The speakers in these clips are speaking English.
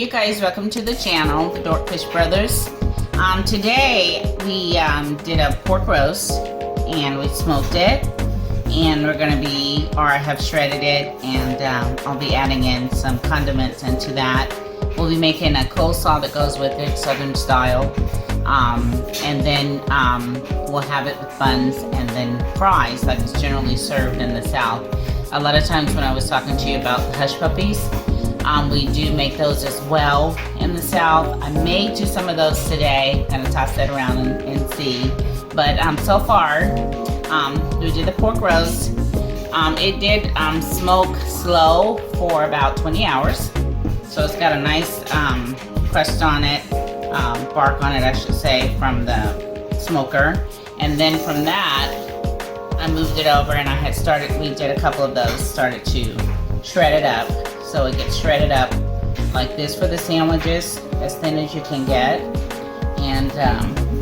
you guys, welcome to the channel, the DorkFish Brothers. Today we did a pork roast and we smoked it, and we're gonna be, or I have shredded it, and I'll be adding in some condiments into that. We'll be making a coleslaw that goes with it, southern style, and then we'll have it with buns and then fries like it's generally served in the South. A lot of times when I was talking to you about the hush puppies, we do make those as well in the South. I may do some of those today, kind of toss that around and see. But so far, we did the pork roast. It did smoke slow for about 20 hours. So it's got a nice crust on it, bark on it I should say, from the smoker. And then from that, I moved it over and we did a couple of those, started to shred it up. So it gets shredded up like this for the sandwiches, as thin as you can get. And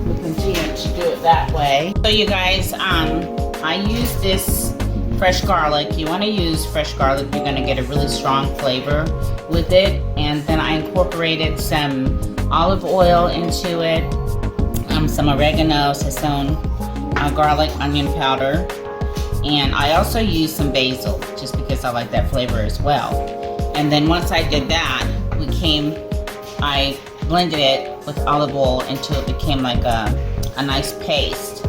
we'll continue to do it that way. So you guys, I use this fresh garlic. You want to use fresh garlic. You're going to get a really strong flavor with it. And then I incorporated some olive oil into it, some oregano, sazon, garlic, onion powder. And I also used some basil, just because I like that flavor as well. And then once I did that, I blended it with olive oil until it became like a nice paste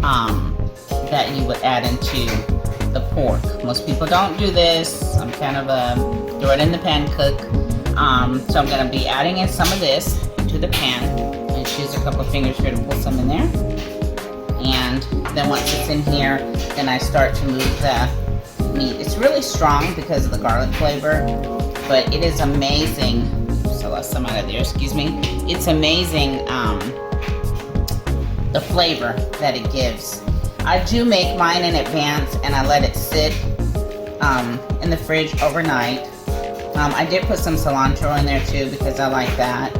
that you would add into the pork. Most people don't do this. I'm kind of throw it in the pan, cook. So I'm going to be adding in some of this to the pan. And just use a couple of fingers here to pull some in there. And then once it's in here, then I start to move the meat. It's really strong because of the garlic flavor, but it is amazing. So I lost some out of there, excuse me. It's amazing the flavor that it gives. I do make mine in advance and I let it sit in the fridge overnight. I did put some cilantro in there too because I like that.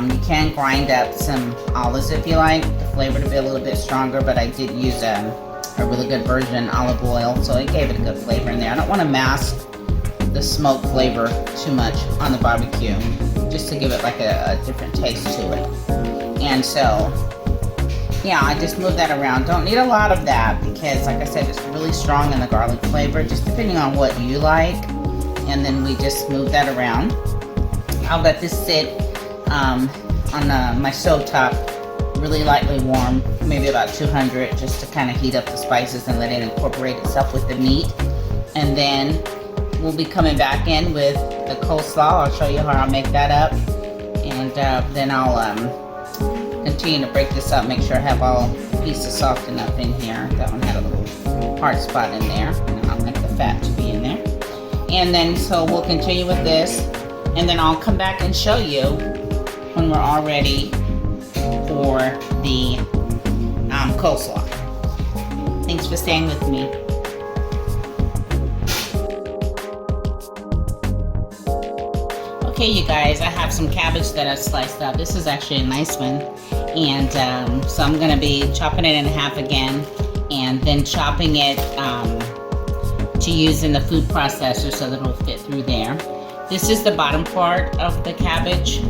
You can grind up some olives if you like, the flavor to be a little bit stronger, but I did use a really good virgin olive oil, so it gave it a good flavor in there. I don't want to mask the smoke flavor too much on the barbecue, just to give it like a different taste to it. And so, yeah, I just move that around. Don't need a lot of that because, like I said, it's really strong in the garlic flavor, just depending on what you like. And then we just move that around. I'll let this sit on my stove top really lightly warm, maybe about 200, just to kind of heat up the spices and let it incorporate itself with the meat. And then we'll be coming back in with the coleslaw. I'll show you how I'll make that up, and then I'll continue to break this up, make sure I have all pieces soft enough in here. That one had a little hard spot in there, and I like the fat to be in there. And then so we'll continue with this, and then I'll come back and show you when we're all ready for the coleslaw. Thanks for staying with me. Okay, you guys, I have some cabbage that I've sliced up. This is actually a nice one. And so I'm going to be chopping it in half again, and then chopping it to use in the food processor so that it'll fit through there. This is the bottom part of the cabbage.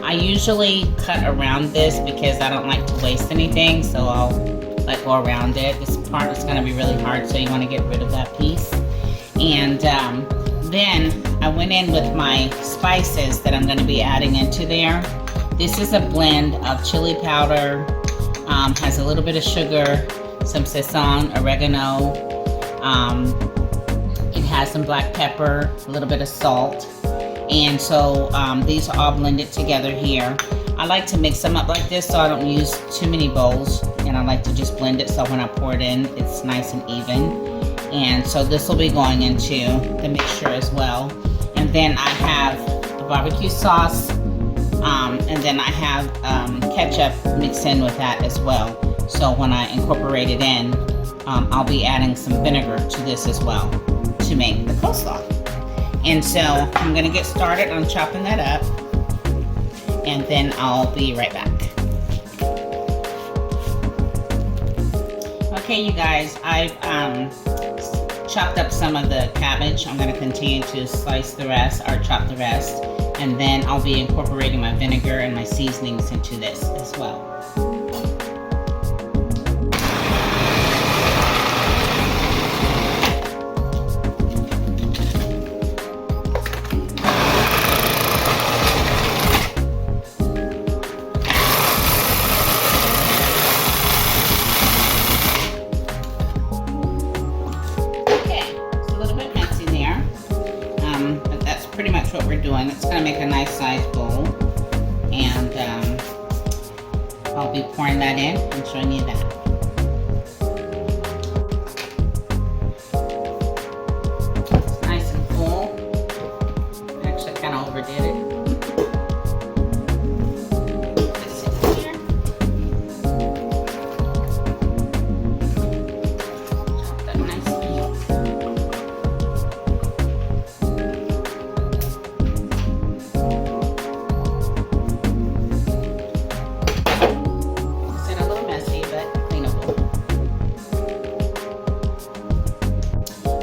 I usually cut around this because I don't like to waste anything, so I'll go around it. This part is going to be really hard, so you want to get rid of that piece. And then I went in with my spices that I'm going to be adding into there. This is a blend of chili powder, has a little bit of sugar, some sazon, oregano, it has some black pepper, a little bit of salt. And so these are all blended together here. I like to mix them up like this so I don't use too many bowls, and I like to just blend it so when I pour it in, it's nice and even. And so this will be going into the mixture as well. And then I have the barbecue sauce, and then I have ketchup mixed in with that as well. So when I incorporate it in, I'll be adding some vinegar to this as well to make the coleslaw. And so I'm going to get started on chopping that up, and then I'll be right back. Okay, you guys, I've chopped up some of the cabbage. I'm going to continue to slice the rest, or chop the rest. And then I'll be incorporating my vinegar and my seasonings into this as well. Pretty much what we're doing. It's going to make a nice sized bowl, and I'll be pouring that in and showing you that. It's nice and full. I actually kind of overdid it. This in here. Chop that nicely.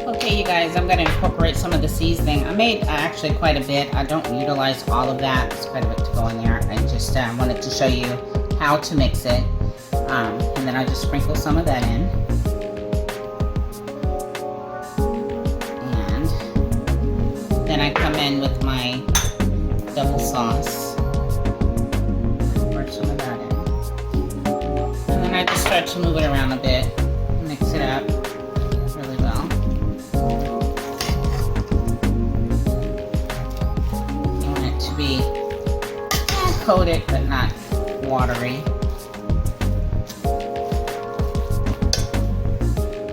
Okay, you guys, I'm going to incorporate some of the seasoning. I made actually quite a bit. I don't utilize all of that. It's quite a bit to go in there. I just wanted to show you how to mix it. And then I just sprinkle some of that in. And then I come in with my double sauce. Pour some of that in. And then I just start to move it around a bit. Mix it up really well. You want it to be coated but not watery.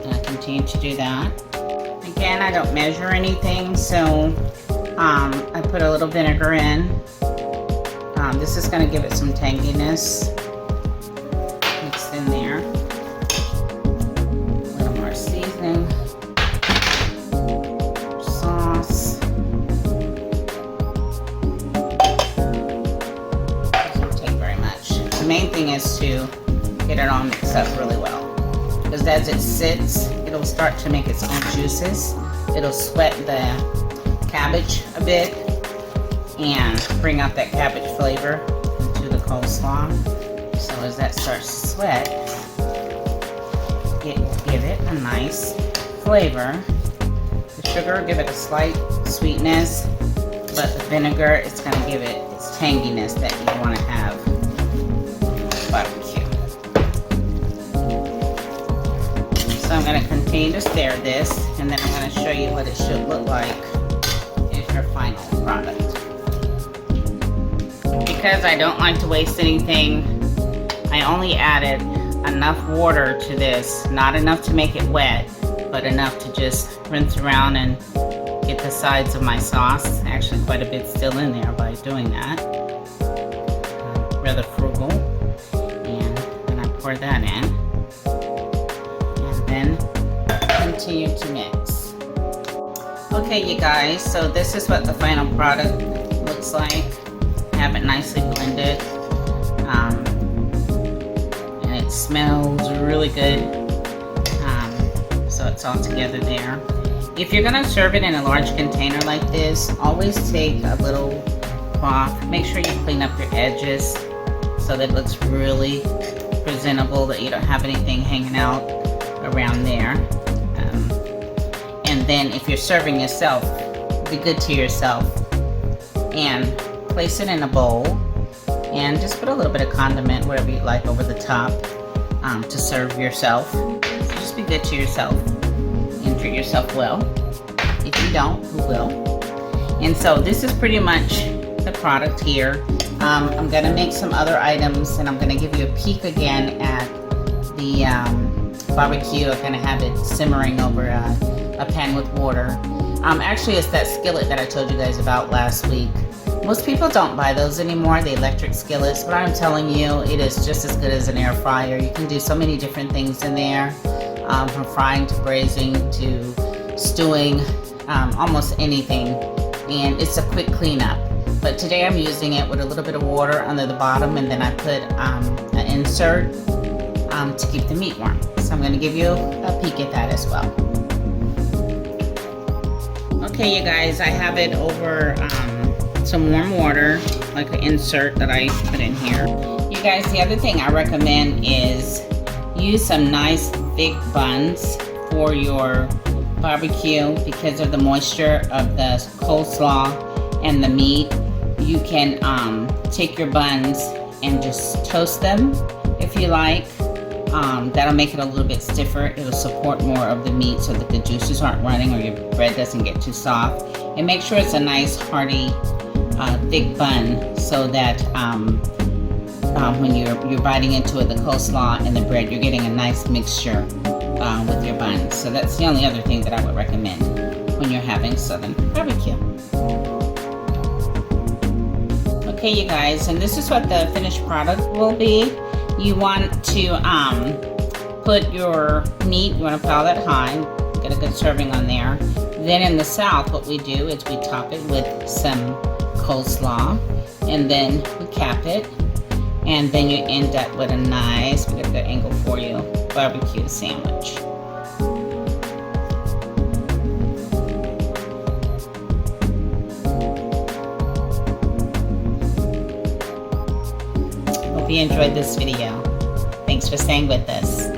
And I continue to do that. Again, I don't measure anything, so I put a little vinegar in. This is going to give it some tanginess. Mixed in there. Seasoning, sauce. Doesn't take very much. The main thing is to get it all mixed up really well, because as it sits, it'll start to make its own juices. It'll sweat the cabbage a bit and bring out that cabbage flavor into the coleslaw. So as that starts to sweat, it will give it a nice flavor. The sugar will give it a slight sweetness, but the vinegar is going to give it its tanginess that you want to have for barbecue. So I'm going to continue to stir this, and then I'm going to show you what it should look like in your final product. Because I don't like to waste anything, I only added enough water to this, not enough to make it wet, but enough to just rinse around and get the sides of my sauce. Actually quite a bit still in there by doing that. Rather frugal. And then I pour that in. And then continue to mix. Okay, you guys, so this is what the final product looks like. I have it nicely blended. It smells really good, so it's all together there. If you're going to serve it in a large container like this, always take a little cloth. Make sure you clean up your edges so that it looks really presentable, that you don't have anything hanging out around there. And then if you're serving yourself, be good to yourself and place it in a bowl. And just put a little bit of condiment, whatever you like, over the top to serve yourself. So just be good to yourself and treat yourself well. If you don't, who will? And so this is pretty much the product here. I'm going to make some other items, and I'm going to give you a peek again at the barbecue. I'm going to have it simmering over a pan with water. Actually, it's that skillet that I told you guys about last week. Most people don't buy those anymore, the electric skillets, but I'm telling you, it is just as good as an air fryer. You can do so many different things in there, from frying to braising to stewing, almost anything, and it's a quick cleanup. But today I'm using it with a little bit of water under the bottom, and then I put an insert to keep the meat warm. So I'm going to give you a peek at that as well. Okay, you guys, I have it over some warm water, like an insert that I put in here. You guys, the other thing I recommend is use some nice thick buns for your barbecue because of the moisture of the coleslaw and the meat. You can take your buns and just toast them if you like. That'll make it a little bit stiffer. It'll support more of the meat so that the juices aren't running or your bread doesn't get too soft. And make sure it's a nice hearty thick bun so that when you're biting into it, the coleslaw and the bread, you're getting a nice mixture with your buns. So that's the only other thing that I would recommend when you're having Southern barbecue. Okay, you guys, and this is what the finished product will be. You want to put your meat, you want to pile that high, get a good serving on there. Then in the South, what we do is we top it with some coleslaw, and then we cap it, and then you end up with a nice, we'll get the angle for you, barbecue sandwich. Hope you enjoyed this video. Thanks for staying with us.